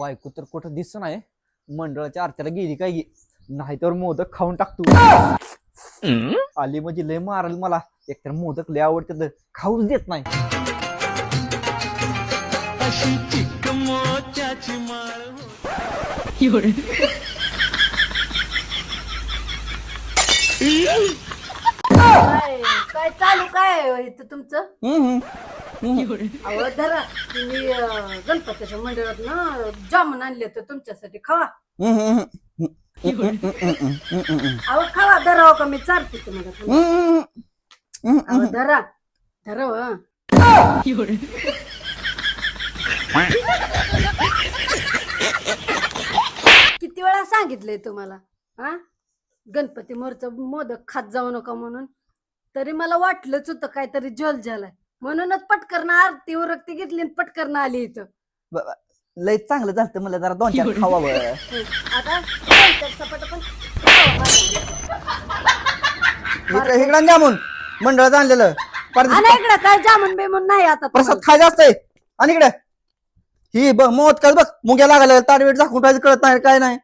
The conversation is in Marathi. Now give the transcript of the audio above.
बायको तर कुठं दिसत नाही. मंडळाच्या आरत्याला गेली काय गे, नाहीतर मोदक खाऊन टाकतो. आली म्हणजे लय मारल मला. एकतर मोदक लय आवडते तर खाऊच देत नाही. अशी चिक मोत्याची माळ काय चालू काय इथं तुमचं? अहो धरा तुम्ही गणपतीच्या मंदिरात ना जामून आणले तर तुमच्यासाठी खावा. अहो खावा धराव का मी चालते तुम्हाला. अहो धरा धराव. किती वेळा सांगितलंय तुम्हाला हा गणपती मोरचा मोदक खात जाऊ नका म्हणून. तरी मला वाटलंच होतं काहीतरी झोल झालाय म्हणूनच पटकन आरती उरकती घेतली आणि पटकन आली इथं. लय चांगलं झालं मला जरा 2-4 खावावं. आता सपाट पण इकडं जामून मंडळात आणलेलं इकडे काय जामून बेमून नाही आता प्रसाद खायचा असतंय. आणि इकडे ही बघ मोदकाच बघ मुंग्या लागायला ताडवेट झाकून कळत नाही काय नाही.